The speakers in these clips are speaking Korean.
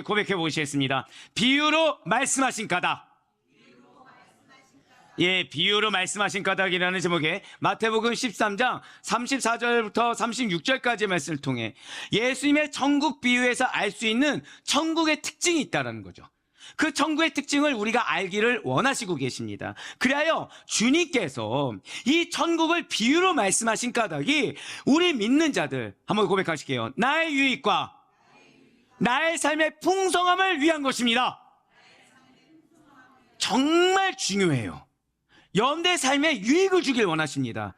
고백해 보시겠습니다. 비유로 말씀하신 까닭. 예, 비유로 말씀하신 까닭이라는 제목의 마태복음 13장 34절부터 36절까지의 말씀을 통해 예수님의 천국 비유에서 알 수 있는 천국의 특징이 있다는 거죠. 그 천국의 특징을 우리가 알기를 원하시고 계십니다. 그리하여 주님께서 이 천국을 비유로 말씀하신 까닭이 우리 믿는 자들, 한번 고백하실게요. 나의 유익과 나의 삶의 풍성함을 위한 것입니다. 정말 중요해요. 연대 삶에 유익을 주길 원하십니다.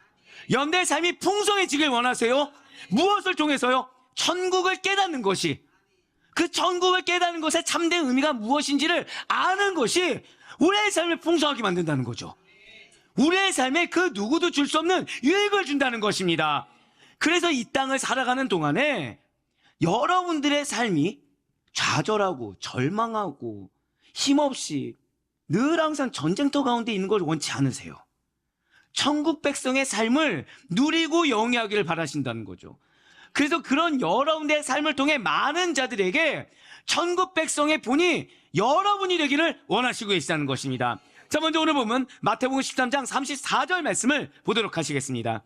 연대 삶이 풍성해지길 원하세요. 무엇을 통해서요? 천국을 깨닫는 것이, 그 천국을 깨닫는 것의 참된 의미가 무엇인지를 아는 것이 우리의 삶을 풍성하게 만든다는 거죠. 우리의 삶에 그 누구도 줄 수 없는 유익을 준다는 것입니다. 그래서 이 땅을 살아가는 동안에 여러분들의 삶이 좌절하고 절망하고 힘없이 늘 항상 전쟁터 가운데 있는 걸 원치 않으세요. 천국 백성의 삶을 누리고 영위하기를 바라신다는 거죠. 그래서 그런 여러분의 삶을 통해 많은 자들에게 천국 백성의 본이 여러분이 되기를 원하시고 계시다는 것입니다. 자, 먼저 오늘 보면 마태복음 13장 34절 말씀을 보도록 하시겠습니다.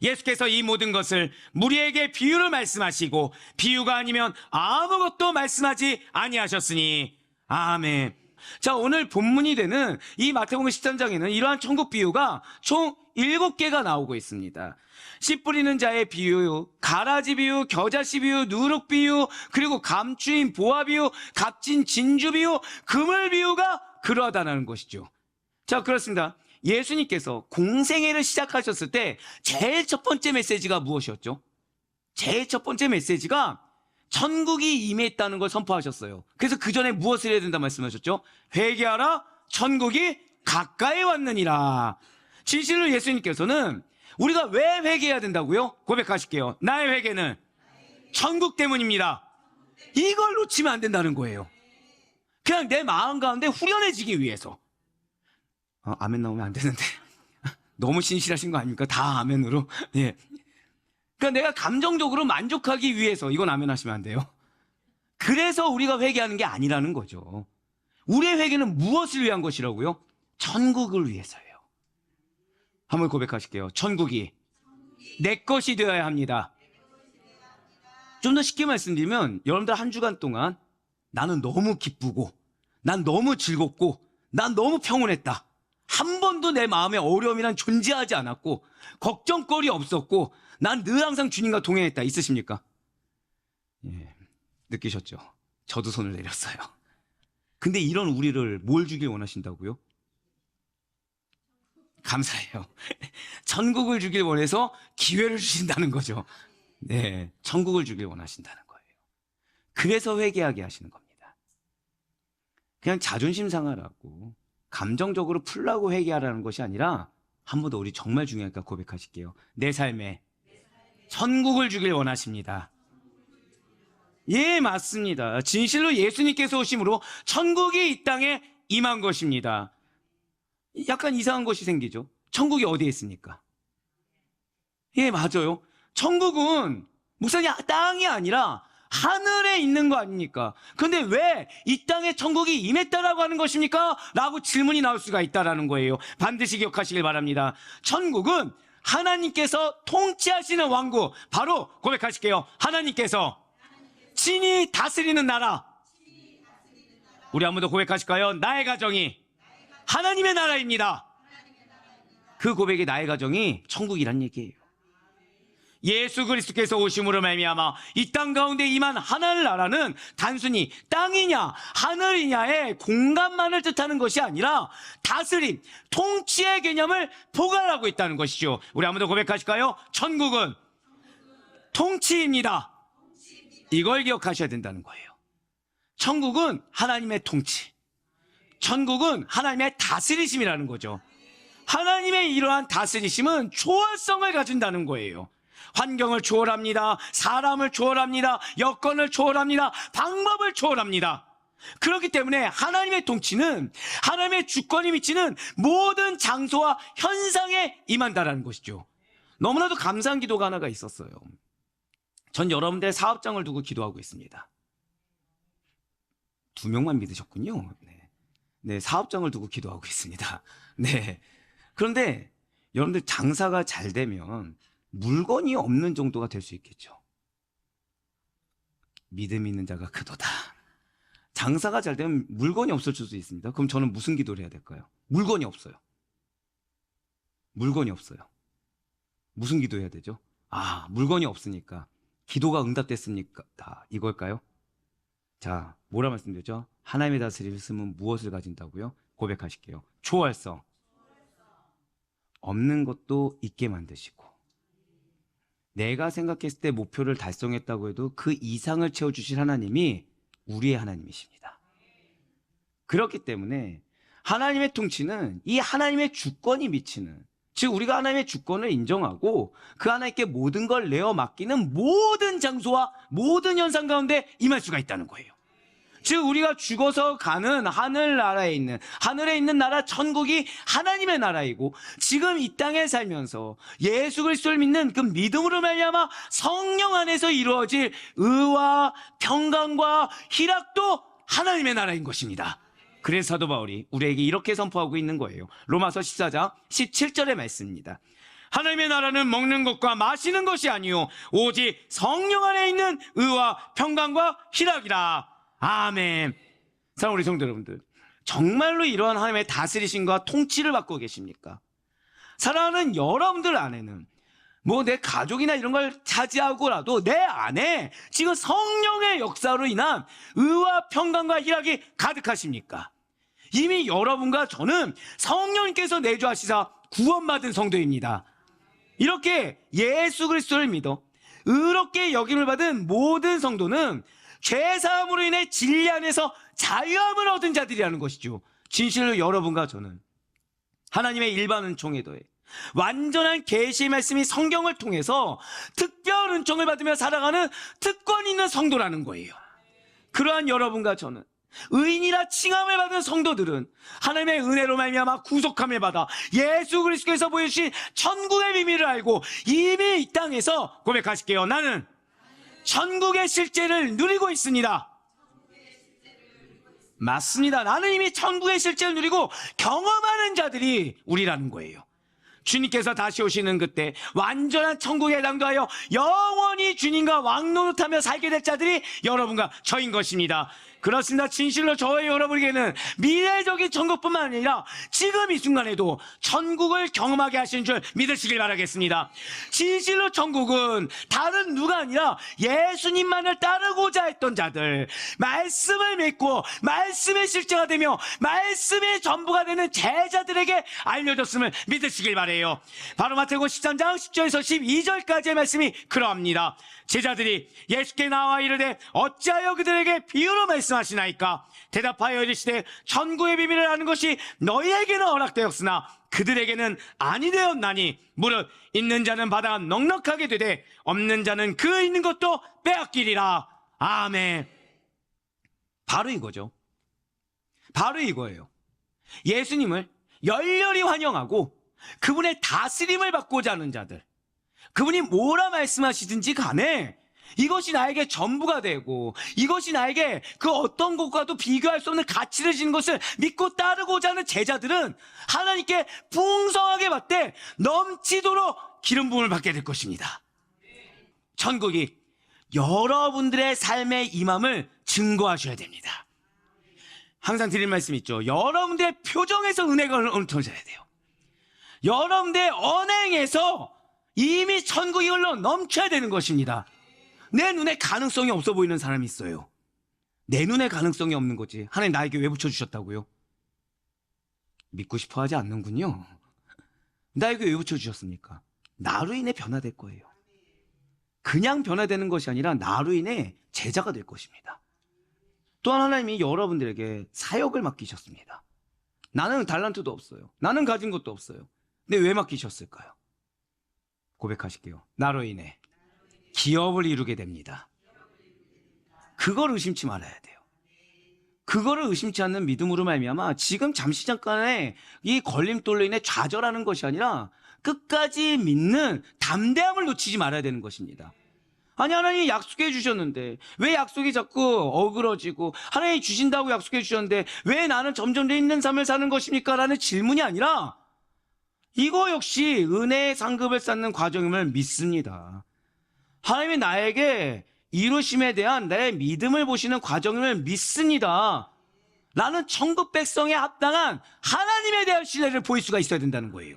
예수께서 이 모든 것을 무리에게 비유를 말씀하시고 비유가 아니면 아무것도 말씀하지 아니하셨으니 아멘. 자, 오늘 본문이 되는 이 마태복음 13장에는 이러한 천국 비유가 총 7개가 나오고 있습니다. 씨 뿌리는 자의 비유, 가라지 비유, 겨자씨 비유, 누룩 비유, 그리고 감추인 보화 비유, 값진 진주 비유, 그물 비유가 그러하다는 것이죠. 자, 그렇습니다. 예수님께서 공생애를 시작하셨을 때 제일 첫 번째 메시지가 무엇이었죠? 제일 첫 번째 메시지가 천국이 임했다는 걸 선포하셨어요. 그래서 그 전에 무엇을 해야 된다 말씀하셨죠? 회개하라, 천국이 가까이 왔느니라. 진실로 예수님께서는 우리가 왜 회개해야 된다고요? 고백하실게요. 나의 회개는 천국 때문입니다. 이걸 놓치면 안 된다는 거예요. 그냥 내 마음 가운데 후련해지기 위해서. 아멘 나오면 안 되는데 너무 신실하신 거 아닙니까? 다 아멘으로. 예. 그러니까 내가 감정적으로 만족하기 위해서, 이건 아멘 하시면 안 돼요. 그래서 우리가 회개하는 게 아니라는 거죠. 우리의 회개는 무엇을 위한 것이라고요? 천국을 위해서예요. 한번 고백하실게요. 천국이 내 것이 되어야 합니다. 좀 더 쉽게 말씀드리면 여러분들 한 주간 동안 나는 너무 기쁘고 난 너무 즐겁고 난 너무 평온했다. 한 번도 내 마음에 어려움이란 존재하지 않았고 걱정거리 없었고 난 늘 항상 주님과 동행했다. 있으십니까? 예, 느끼셨죠? 저도 손을 내렸어요. 근데 이런 우리를 뭘 주길 원하신다고요? 감사해요. 천국을 주길 원해서 기회를 주신다는 거죠. 네, 천국을 주길 원하신다는 거예요. 그래서 회개하게 하시는 겁니다. 그냥 자존심 상하라고 감정적으로 풀라고 회개하라는 것이 아니라, 한 번 더 우리 정말 중요하니까 고백하실게요. 내 삶에 천국을 주길 원하십니다. 예, 맞습니다. 진실로 예수님께서 오심으로 천국이 이 땅에 임한 것입니다. 약간 이상한 것이 생기죠. 천국이 어디에 있습니까? 예, 맞아요. 천국은 목사님 땅이 아니라 하늘에 있는 거 아닙니까? 그런데 왜 이 땅에 천국이 임했다라고 하는 것입니까? 라고 질문이 나올 수가 있다라는 거예요. 반드시 기억하시길 바랍니다. 천국은 하나님께서 통치하시는 왕국, 바로 고백하실게요. 하나님께서 친히 다스리는 나라. 우리 한 번 더 고백하실까요? 나의 가정이 하나님의 나라입니다. 그 고백이 나의 가정이 천국이란 얘기예요. 예수 그리스도께서 오심으로 말미암아 이 땅 가운데 임한 하나님 나라는 단순히 땅이냐 하늘이냐의 공간만을 뜻하는 것이 아니라 다스림, 통치의 개념을 포괄하고 있다는 것이죠. 우리 한번 더 고백하실까요? 천국은 통치입니다. 이걸 기억하셔야 된다는 거예요. 천국은 하나님의 통치, 천국은 하나님의 다스리심이라는 거죠. 하나님의 이러한 다스리심은 초월성을 가진다는 거예요. 환경을 초월합니다. 사람을 초월합니다. 여건을 초월합니다. 방법을 초월합니다. 그렇기 때문에 하나님의 통치는 하나님의 주권이 미치는 모든 장소와 현상에 임한다라는 것이죠. 너무나도 감사한 기도가 하나가 있었어요. 전 여러분들의 사업장을 두고 기도하고 있습니다. 2명만 믿으셨군요. 네. 네, 사업장을 두고 기도하고 있습니다. 네. 그런데 여러분들 장사가 잘 되면 물건이 없는 정도가 될 수 있겠죠. 믿음 있는 자가 크도다. 장사가 잘 되면 물건이 없을 수도 있습니다. 그럼 저는 무슨 기도를 해야 될까요? 물건이 없어요. 물건이 없어요. 무슨 기도 해야 되죠? 아, 물건이 없으니까 기도가 응답됐습니까? 다 이걸까요? 자, 뭐라 말씀드렸죠? 하나님의 다스림을 쓰면 무엇을 가진다고요? 고백하실게요. 초월성. 없는 것도 있게 만드시고, 내가 생각했을 때 목표를 달성했다고 해도 그 이상을 채워주실 하나님이 우리의 하나님이십니다. 그렇기 때문에 하나님의 통치는 이 하나님의 주권이 미치는, 즉 우리가 하나님의 주권을 인정하고 그 하나님께 모든 걸 내어 맡기는 모든 장소와 모든 현상 가운데 임할 수가 있다는 거예요. 즉 우리가 죽어서 가는 하늘에 있는 나라 천국이 하나님의 나라이고, 지금 이 땅에 살면서 예수 그리스도를 믿는 그 믿음으로 말미암아 성령 안에서 이루어질 의와 평강과 희락도 하나님의 나라인 것입니다. 그래서 사도 바울이 우리에게 이렇게 선포하고 있는 거예요. 로마서 14장 17절의 말씀입니다. 하나님의 나라는 먹는 것과 마시는 것이 아니요 오직 성령 안에 있는 의와 평강과 희락이라. 아멘. 사랑하는 우리 성도 여러분들, 정말로 이러한 하나님의 다스리심과 통치를 받고 계십니까? 사랑하는 여러분들 안에는 뭐 내 가족이나 이런 걸 차지하고라도 내 안에 지금 성령의 역사로 인한 의와 평강과 희락이 가득하십니까? 이미 여러분과 저는 성령님께서 내주하시사 구원받은 성도입니다. 이렇게 예수 그리스도를 믿어 의롭게 여김을 받은 모든 성도는 죄사함으로 인해 진리 안에서 자유함을 얻은 자들이라는 것이죠. 진실로 여러분과 저는 하나님의 일반 은총에 더해 완전한 계시의 말씀이 성경을 통해서 특별 은총을 받으며 살아가는 특권 있는 성도라는 거예요. 그러한 여러분과 저는, 의인이라 칭함을 받은 성도들은 하나님의 은혜로 말미암아 구속함을 받아 예수 그리스도께서 보여주신 천국의 비밀을 알고 이미 이 땅에서 고백하실게요. 나는 천국의 실제를 누리고 있습니다. 맞습니다. 나는 이미 천국의 실제를 누리고 경험하는 자들이 우리라는 거예요. 주님께서 다시 오시는 그때 완전한 천국에 해당하여 영원히 주님과 왕노릇하며 살게 될 자들이 여러분과 저인 것입니다. 그렇습니다. 진실로 저와 여러분에게는 미래적인 천국뿐만 아니라 지금 이 순간에도 천국을 경험하게 하시는 줄 믿으시길 바라겠습니다. 진실로 천국은 다른 누가 아니라 예수님만을 따르고자 했던 자들, 말씀을 믿고 말씀의 실제가 되며 말씀의 전부가 되는 제자들에게 알려졌음을 믿으시길 바라요. 바로 마태복음 13장 10절에서 12절까지의 말씀이 그러합니다. 제자들이 예수께 나와 이르되 어찌하여 그들에게 비유로 말씀하시나이까? 대답하여 이르시되 천국의 비밀을 아는 것이 너희에게는 허락되었으나 그들에게는 아니 되었나니 무릇 있는 자는 받아 넉넉하게 되되 없는 자는 그 있는 것도 빼앗기리라. 아멘. 바로 이거죠. 바로 이거예요. 예수님을 열렬히 환영하고 그분의 다스림을 받고자 하는 자들, 그분이 뭐라 말씀하시든지 간에 이것이 나에게 전부가 되고 이것이 나에게 그 어떤 것과도 비교할 수 없는 가치를 지닌 것을 믿고 따르고자 하는 제자들은 하나님께 풍성하게 받되 넘치도록 기름 부음을 받게 될 것입니다. 천국이 여러분들의 삶의 임함을 증거하셔야 됩니다. 항상 드리는 말씀 있죠. 여러분들의 표정에서 은혜가 흩어져야 돼요. 여러분들의 언행에서 이미 천국이 흘러 넘쳐야 되는 것입니다. 내 눈에 가능성이 없어 보이는 사람이 있어요. 내 눈에 가능성이 없는 거지 하나님 나에게 왜 붙여주셨다고요? 믿고 싶어 하지 않는군요. 나에게 왜 붙여주셨습니까? 나로 인해 변화될 거예요. 그냥 변화되는 것이 아니라 나로 인해 제자가 될 것입니다. 또한 하나님이 여러분들에게 사역을 맡기셨습니다. 나는 달란트도 없어요. 나는 가진 것도 없어요. 근데 왜 맡기셨을까요? 고백하실게요. 나로 인해 기업을 이루게 됩니다. 그걸 의심치 말아야 돼요. 그거를 의심치 않는 믿음으로 말미암아 지금 잠시 잠깐의 이 걸림돌로 인해 좌절하는 것이 아니라 끝까지 믿는 담대함을 놓치지 말아야 되는 것입니다. 아니, 하나님이 약속해 주셨는데 왜 약속이 자꾸 어그러지고, 하나님이 주신다고 약속해 주셨는데 왜 나는 점점 힘든 삶을 사는 것입니까? 라는 질문이 아니라, 이거 역시 은혜의 상급을 쌓는 과정임을 믿습니다. 하나님이 나에게 이루심에 대한 내 믿음을 보시는 과정임을 믿습니다. 나는 천국 백성에 합당한 하나님에 대한 신뢰를 보일 수가 있어야 된다는 거예요.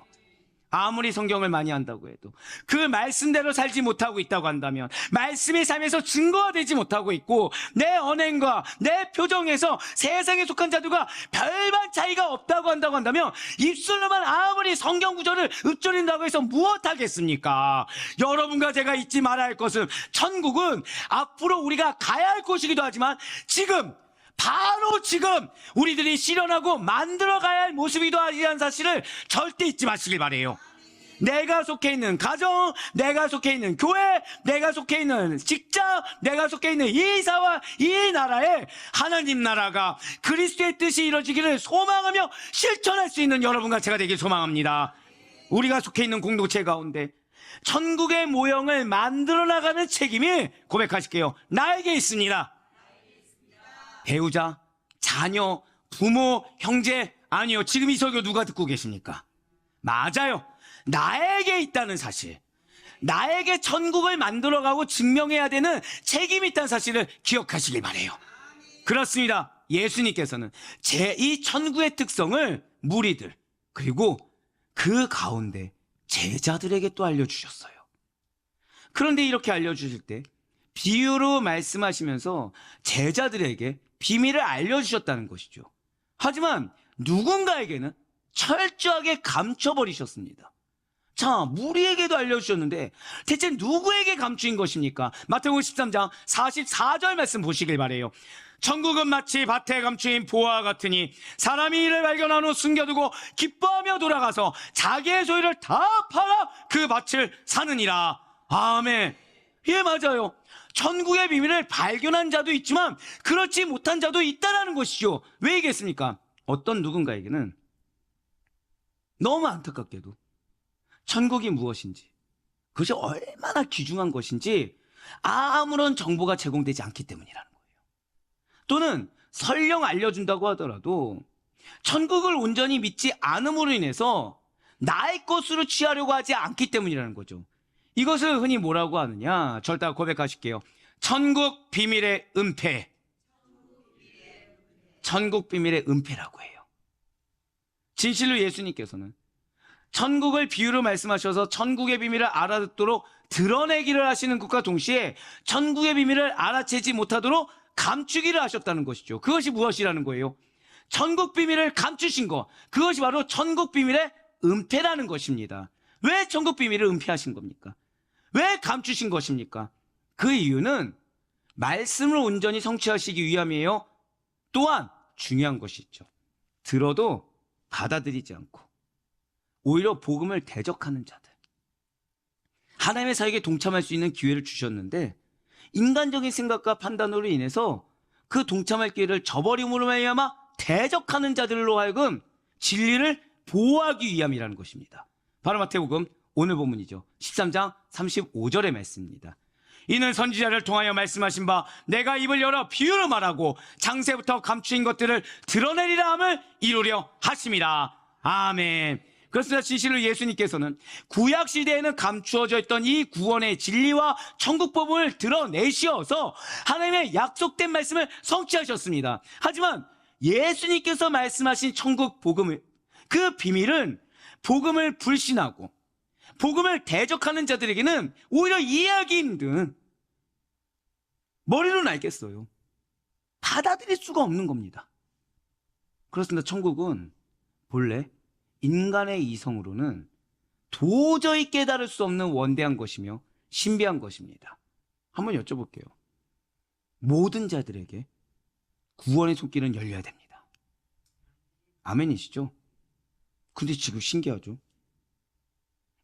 아무리 성경을 많이 한다고 해도 그 말씀대로 살지 못하고 있다고 한다면, 말씀이 삶에서 증거가 되지 못하고 있고, 내 언행과 내 표정에서 세상에 속한 자들과 별반 차이가 없다고 한다면, 입술로만 아무리 성경 구절을 읊조린다고 해서 무엇하겠습니까? 여러분과 제가 잊지 말아야 할 것은, 천국은 앞으로 우리가 가야 할 곳이기도 하지만 지금, 바로 지금 우리들이 실현하고 만들어가야 할 모습이기도 하다는 사실을 절대 잊지 마시길 바래요. 내가 속해 있는 가정, 내가 속해 있는 교회, 내가 속해 있는 직장, 내가 속해 있는 이 사와 이 나라에 하나님 나라가 그리스도의 뜻이 이루어지기를 소망하며 실천할 수 있는 여러분과 제가 되길 소망합니다. 우리가 속해 있는 공동체 가운데 천국의 모형을 만들어 나가는 책임이, 고백하실게요, 나에게 있습니다. 배우자, 자녀, 부모, 형제, 아니요, 지금 이 설교 누가 듣고 계십니까? 맞아요. 나에게 있다는 사실, 나에게 천국을 만들어가고 증명해야 되는 책임이 있다는 사실을 기억하시길 바래요. 그렇습니다. 예수님께서는 이 천국의 특성을 무리들, 그리고 그 가운데 제자들에게 또 알려주셨어요. 그런데 이렇게 알려주실 때 비유로 말씀하시면서 제자들에게 비밀을 알려주셨다는 것이죠. 하지만 누군가에게는 철저하게 감춰버리셨습니다. 자, 무리에게도 알려주셨는데 대체 누구에게 감추인 것입니까? 마태복음 13장 44절 말씀 보시길 바래요. 천국은 마치 밭에 감추인 보화 같으니 사람이 이를 발견한 후 숨겨두고 기뻐하며 돌아가서 자기의 소유를 다 팔아 그 밭을 사느니라. 아멘. 예, 맞아요. 천국의 비밀을 발견한 자도 있지만 그렇지 못한 자도 있다는 것이죠. 왜 이겠습니까? 어떤 누군가에게는 너무 안타깝게도 천국이 무엇인지, 그것이 얼마나 귀중한 것인지 아무런 정보가 제공되지 않기 때문이라는 거예요. 또는 설령 알려준다고 하더라도 천국을 온전히 믿지 않음으로 인해서 나의 것으로 취하려고 하지 않기 때문이라는 거죠. 이것을 흔히 뭐라고 하느냐? 절대 고백하실게요. 천국 비밀의 은폐. 천국 비밀의 은폐라고 해요. 진실로 예수님께서는 천국을 비유로 말씀하셔서 천국의 비밀을 알아듣도록 드러내기를 하시는 것과 동시에 천국의 비밀을 알아채지 못하도록 감추기를 하셨다는 것이죠. 그것이 무엇이라는 거예요? 천국 비밀을 감추신 것, 그것이 바로 천국 비밀의 은폐라는 것입니다. 왜 천국 비밀을 은폐하신 겁니까? 왜 감추신 것입니까? 그 이유는 말씀을 온전히 성취하시기 위함이에요. 또한 중요한 것이 있죠. 들어도 받아들이지 않고 오히려 복음을 대적하는 자들, 하나님의 사역에 동참할 수 있는 기회를 주셨는데 인간적인 생각과 판단으로 인해서 그 동참할 기회를 저버림으로 말미암아 대적하는 자들로 하여금 진리를 보호하기 위함이라는 것입니다. 바로 마태복음 오늘 본문이죠. 13장 35절의 말씀입니다. 이는 선지자를 통하여 말씀하신 바 내가 입을 열어 비유로 말하고 장세부터 감추인 것들을 드러내리라 함을 이루려 하심이라. 아멘. 그렇습니다. 진실로 예수님께서는 구약시대에는 감추어져 있던 이 구원의 진리와 천국법을 드러내시어서 하나님의 약속된 말씀을 성취하셨습니다. 하지만 예수님께서 말씀하신 천국 복음을, 그 비밀은 복음을 불신하고 복음을 대적하는 자들에게는 오히려 이해하기 힘든, 머리로는 알겠어요, 받아들일 수가 없는 겁니다. 그렇습니다. 천국은 본래 인간의 이성으로는 도저히 깨달을 수 없는 원대한 것이며 신비한 것입니다. 한번 여쭤볼게요. 모든 자들에게 구원의 손길은 열려야 됩니다. 아멘이시죠? 근데 지금 신기하죠?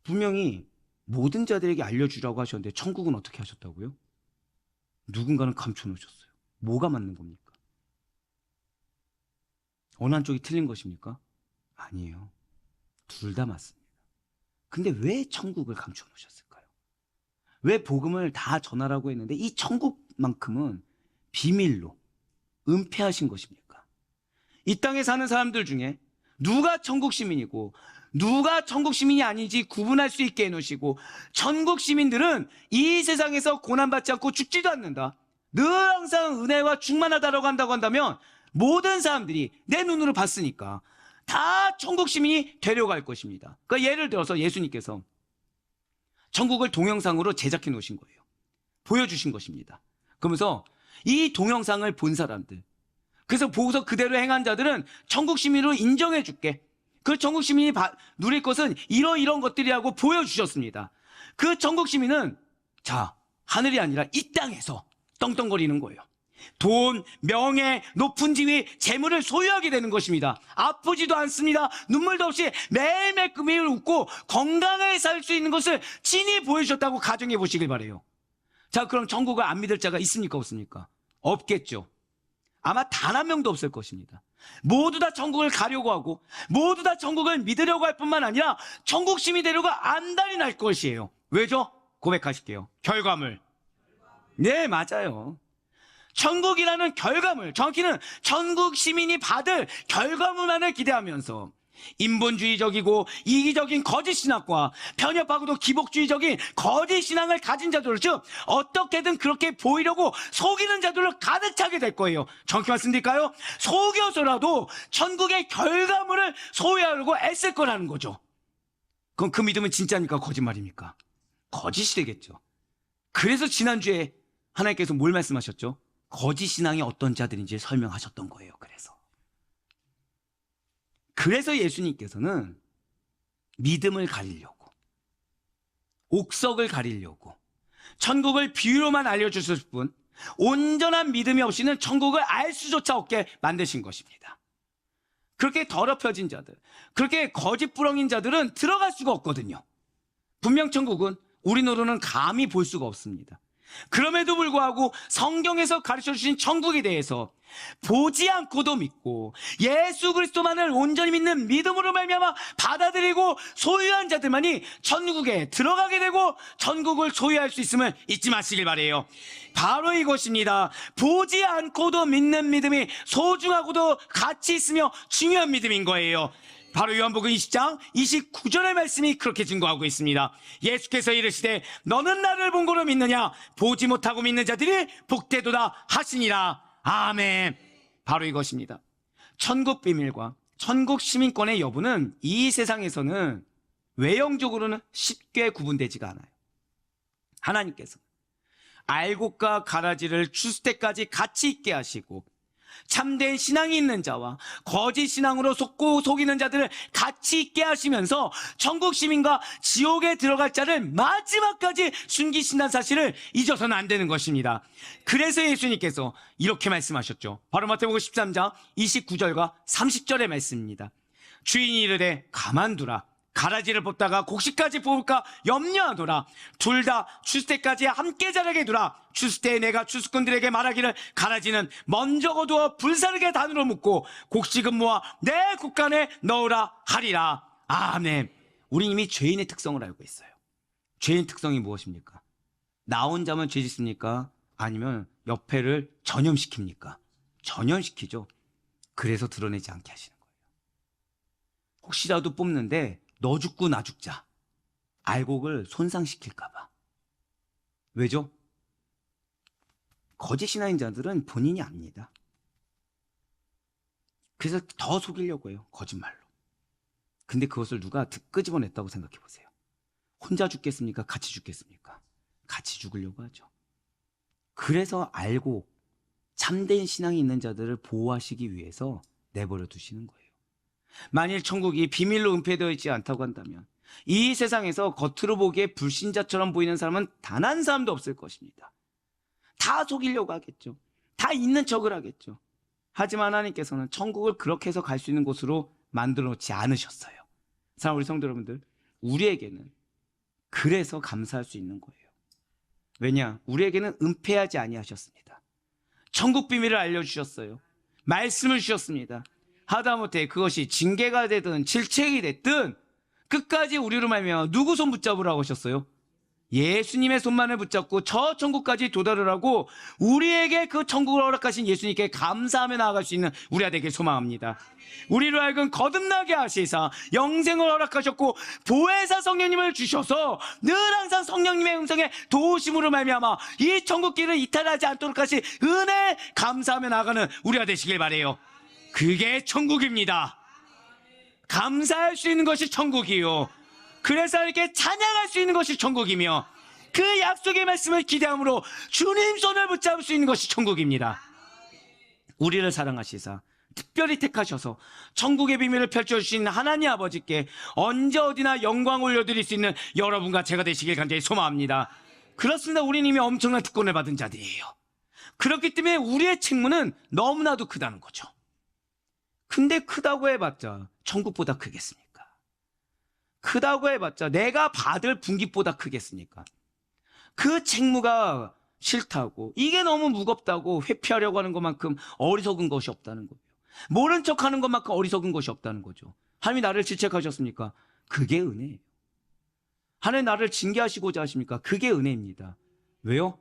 분명히 모든 자들에게 알려주라고 하셨는데 천국은 어떻게 하셨다고요? 누군가는 감춰놓으셨어요. 뭐가 맞는 겁니까? 어느 한쪽이 틀린 것입니까? 아니에요. 둘 다 맞습니다. 근데 왜 천국을 감춰놓으셨을까요? 왜 복음을 다 전하라고 했는데 이 천국만큼은 비밀로 은폐하신 것입니까? 이 땅에 사는 사람들 중에 누가 천국 시민이고 누가 천국 시민이 아닌지 구분할 수 있게 해놓으시고, 천국 시민들은 이 세상에서 고난받지 않고 죽지도 않는다, 늘 항상 은혜와 충만하다라고 한다면 모든 사람들이 내 눈으로 봤으니까 다 천국 시민이 되려고 할 것입니다. 그러니까 예를 들어서 예수님께서 천국을 동영상으로 제작해 놓으신 거예요. 보여주신 것입니다. 그러면서 이 동영상을 본 사람들, 그래서 보고서 그대로 행한 자들은 천국 시민으로 인정해 줄게, 그 천국 시민이 누릴 것은 이런 것들이라고 보여주셨습니다. 그 천국 시민은 자, 하늘이 아니라 이 땅에서 떵떵거리는 거예요. 돈, 명예, 높은 지위, 재물을 소유하게 되는 것입니다. 아프지도 않습니다. 눈물도 없이 매일매일 금일 웃고 건강하게 살 수 있는 것을 친히 보여주셨다고 가정해 보시길 바라요. 자, 그럼 천국을 안 믿을 자가 있습니까, 없습니까? 없겠죠. 아마 단 한 명도 없을 것입니다. 모두 다 천국을 가려고 하고 모두 다 천국을 믿으려고 할 뿐만 아니라 천국 시민이 되려고 안달이 날 것이에요. 왜죠? 고백하실게요. 결과물. 네, 맞아요. 천국이라는 결과물, 정확히는 천국 시민이 받을 결과물만을 기대하면서 인본주의적이고 이기적인 거짓 신학과 편협하고도 기복주의적인 거짓 신앙을 가진 자들, 즉 어떻게든 그렇게 보이려고 속이는 자들로 가득 차게 될 거예요. 정확히 말씀드릴까요? 속여서라도 천국의 결과물을 소유하려고 애쓸 거라는 거죠. 그럼 그 믿음은 진짜입니까, 거짓말입니까? 거짓이 되겠죠. 그래서 지난주에 하나님께서 뭘 말씀하셨죠? 거짓 신앙이 어떤 자들인지 설명하셨던 거예요. 그래서 예수님께서는 믿음을 가리려고, 옥석을 가리려고, 천국을 비유로만 알려주실 뿐 온전한 믿음이 없이는 천국을 알 수조차 없게 만드신 것입니다. 그렇게 더럽혀진 자들, 그렇게 거짓부렁인 자들은 들어갈 수가 없거든요. 분명 천국은 우리 눈으로는 감히 볼 수가 없습니다. 그럼에도 불구하고 성경에서 가르쳐주신 천국에 대해서 보지 않고도 믿고 예수 그리스도만을 온전히 믿는 믿음으로 말미암아 받아들이고 소유한 자들만이 천국에 들어가게 되고 천국을 소유할 수 있음을 잊지 마시길 바라요. 바로 이것입니다. 보지 않고도 믿는 믿음이 소중하고도 가치 있으며 중요한 믿음인 거예요. 바로 요한복음 20장 29절의 말씀이 그렇게 증거하고 있습니다. 예수께서 이르시되 너는 나를 본 거로 믿느냐, 보지 못하고 믿는 자들이 복되도다 하시니라. 아멘. 바로 이것입니다. 천국 비밀과 천국 시민권의 여부는 이 세상에서는 외형적으로는 쉽게 구분되지가 않아요. 하나님께서 알곡과 가라지를 주스 때까지 같이 있게 하시고 참된 신앙이 있는 자와 거짓 신앙으로 속고 속이는 자들을 같이 있게 하시면서 천국 시민과 지옥에 들어갈 자를 마지막까지 숨기신다는 사실을 잊어서는 안 되는 것입니다. 그래서 예수님께서 이렇게 말씀하셨죠. 바로 마태복음 13장 29절과 30절의 말씀입니다. 주인이 이르되 가만두라, 가라지를 뽑다가 곡식까지 뽑을까 염려하노라. 둘 다 추수 때까지 함께 자라게 두라. 추수 때에 내가 추수꾼들에게 말하기를 가라지는 먼저 거두어 불사르게 단으로 묶고 곡식은 모아 내 국간에 넣으라 하리라. 아멘. 우리 이미 죄인의 특성을 알고 있어요. 죄인 특성이 무엇입니까? 나 혼자만 죄 짓습니까? 아니면 옆에를 전염시킵니까? 전염시키죠. 그래서 드러내지 않게 하시는 거예요. 혹시라도 뽑는데 너 죽고 나 죽자, 알곡을 손상시킬까봐. 왜죠? 거짓 신앙인 자들은 본인이 압니다. 그래서 더 속이려고 해요, 거짓말로. 근데 그것을 누가 끄집어냈다고 생각해 보세요. 혼자 죽겠습니까? 같이 죽겠습니까? 같이 죽으려고 하죠. 그래서 알고 참된 신앙이 있는 자들을 보호하시기 위해서 내버려 두시는 거예요. 만일 천국이 비밀로 은폐되어 있지 않다고 한다면 이 세상에서 겉으로 보기에 불신자처럼 보이는 사람은 단 한 사람도 없을 것입니다. 다 속이려고 하겠죠. 다 있는 척을 하겠죠. 하지만 하나님께서는 천국을 그렇게 해서 갈 수 있는 곳으로 만들어 놓지 않으셨어요. 사랑하는 우리 성도 여러분들, 우리에게는 그래서 감사할 수 있는 거예요. 왜냐? 우리에게는 은폐하지 아니하셨습니다. 천국 비밀을 알려주셨어요. 말씀을 주셨습니다. 하다못해 그것이 징계가 되든 질책이 됐든 끝까지 우리로 말미암아 누구 손 붙잡으라고 하셨어요? 예수님의 손만을 붙잡고 저 천국까지 도달을 하고 우리에게 그 천국을 허락하신 예수님께 감사하며 나아갈 수 있는 우리가 되길 소망합니다. 우리로 하여금 거듭나게 하시사 영생을 허락하셨고 보혜사 성령님을 주셔서 늘 항상 성령님의 음성에 도우심으로 말미암아 이 천국길을 이탈하지 않도록 하신 은혜 감사하며 나아가는 우리가 되시길 바라요. 그게 천국입니다. 감사할 수 있는 것이 천국이요, 그래서 이렇게 찬양할 수 있는 것이 천국이며 그 약속의 말씀을 기대함으로 주님 손을 붙잡을 수 있는 것이 천국입니다. 우리를 사랑하시사 특별히 택하셔서 천국의 비밀을 펼쳐주신 하나님 아버지께 언제 어디나 영광 올려드릴 수 있는 여러분과 제가 되시길 간절히 소망합니다. 그렇습니다. 우리는 이미 엄청난 특권을 받은 자들이에요. 그렇기 때문에 우리의 책무는 너무나도 크다는 거죠. 근데 크다고 해봤자 천국보다 크겠습니까? 크다고 해봤자 내가 받을 분깃보다 크겠습니까? 그 책무가 싫다고, 이게 너무 무겁다고 회피하려고 하는 것만큼 어리석은 것이 없다는 거예요. 모른 척하는 것만큼 어리석은 것이 없다는 거죠. 하나님이 나를 질책하셨습니까? 그게 은혜예요. 하나님 나를 징계하시고자 하십니까? 그게 은혜입니다. 왜요?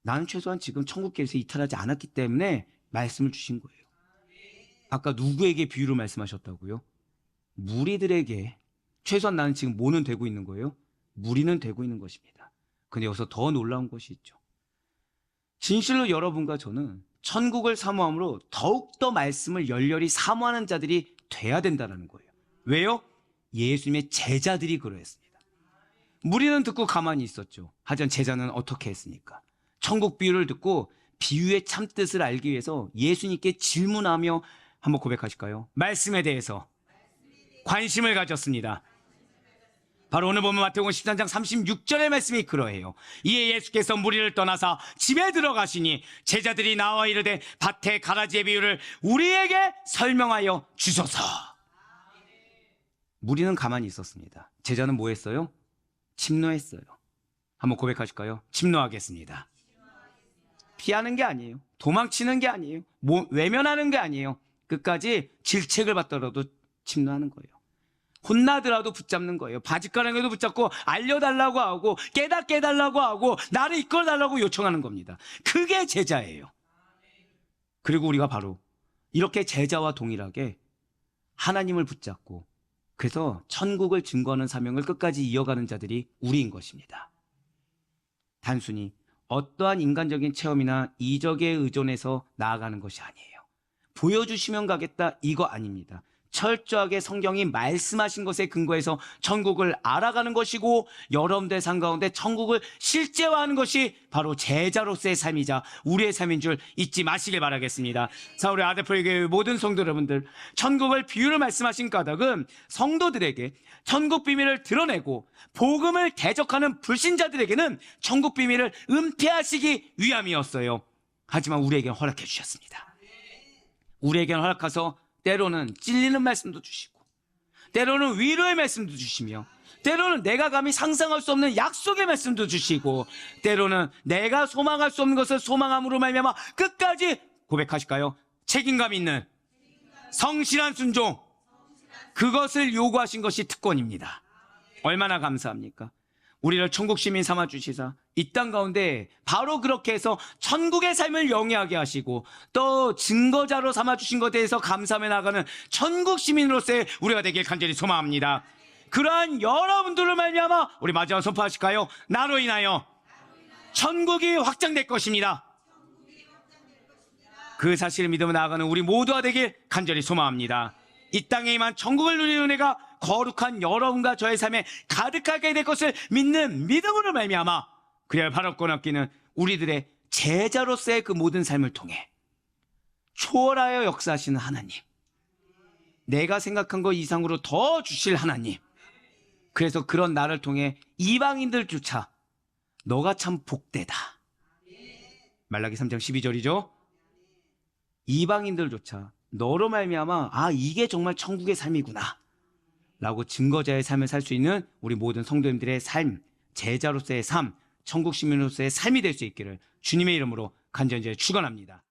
나는 최소한 지금 천국길에서 이탈하지 않았기 때문에 말씀을 주신 거예요. 아까 누구에게 비유로 말씀하셨다고요? 무리들에게. 최소한 나는 지금 뭐는 되고 있는 거예요? 무리는 되고 있는 것입니다. 근데 여기서 더 놀라운 것이 있죠. 진실로 여러분과 저는 천국을 사모함으로 더욱더 말씀을 열렬히 사모하는 자들이 돼야 된다는 거예요. 왜요? 예수님의 제자들이 그러했습니다. 무리는 듣고 가만히 있었죠. 하지만 제자는 어떻게 했습니까? 천국 비유를 듣고 비유의 참뜻을 알기 위해서 예수님께 질문하며 한번 고백하실까요? 말씀에 대해서 관심을 가졌습니다. 바로 오늘 보면 마태복음 13장 36절의 말씀이 그러해요. 이에 예수께서 무리를 떠나사 집에 들어가시니 제자들이 나와 이르되 밭의 가라지의 비유를 우리에게 설명하여 주소서. 무리는 가만히 있었습니다. 제자는 뭐 했어요? 침노했어요. 한번 고백하실까요? 침노하겠습니다. 피하는 게 아니에요. 도망치는 게 아니에요. 외면하는 게 아니에요. 끝까지 질책을 받더라도 침노하는 거예요. 혼나더라도 붙잡는 거예요. 바짓가랑에도 붙잡고 알려달라고 하고 깨닫게 해달라고 하고 나를 이끌어달라고 요청하는 겁니다. 그게 제자예요. 그리고 우리가 바로 이렇게 제자와 동일하게 하나님을 붙잡고 그래서 천국을 증거하는 사명을 끝까지 이어가는 자들이 우리인 것입니다. 단순히 어떠한 인간적인 체험이나 이적에 의존해서 나아가는 것이 아니에요. 보여주시면 가겠다, 이거 아닙니다. 철저하게 성경이 말씀하신 것에 근거해서 천국을 알아가는 것이고 여러분들의 삶 가운데 천국을 실제화하는 것이 바로 제자로서의 삶이자 우리의 삶인 줄 잊지 마시길 바라겠습니다. 자, 우리 아데프로교회 모든 성도 여러분들, 천국을 비유로 말씀하신 까닭은 성도들에게 천국 비밀을 드러내고 복음을 대적하는 불신자들에게는 천국 비밀을 은폐하시기 위함이었어요. 하지만 우리에게는 허락해 주셨습니다. 우리에게는 허락해서 때로는 찔리는 말씀도 주시고 때로는 위로의 말씀도 주시며 때로는 내가 감히 상상할 수 없는 약속의 말씀도 주시고 때로는 내가 소망할 수 없는 것을 소망함으로 말미암아 끝까지 고백하실까요? 책임감 있는 성실한 순종, 그것을 요구하신 것이 특권입니다. 얼마나 감사합니까? 우리를 천국 시민 삼아 주시사 이 땅 가운데 바로 그렇게 해서 천국의 삶을 영위하게 하시고 또 증거자로 삼아 주신 것에 대해서 감사하며 나가는 천국 시민으로서의 우리가 되길 간절히 소망합니다. 그러한 여러분들을 말미암아 우리 마지막 선포하실까요? 나로 인하여 천국이 확장될 것입니다. 그 사실을 믿으며 나아가는 우리 모두가 되길 간절히 소망합니다. 이 땅에 임한 천국을 누리는 은혜가 거룩한 여러분과 저의 삶에 가득하게 될 것을 믿는 믿음으로 말미암아 그래야 바랍고 남기는 우리들의 제자로서의 그 모든 삶을 통해 초월하여 역사하시는 하나님, 내가 생각한 것 이상으로 더 주실 하나님, 그래서 그런 나를 통해 이방인들조차 너가 참 복되다. 말라기 3장 12절이죠. 이방인들조차 너로 말미암아 이게 정말 천국의 삶이구나 라고 증거자의 삶을 살 수 있는 우리 모든 성도님들의 삶, 제자로서의 삶, 천국 시민으로서의 삶이 될 수 있기를 주님의 이름으로 간절히 축원합니다.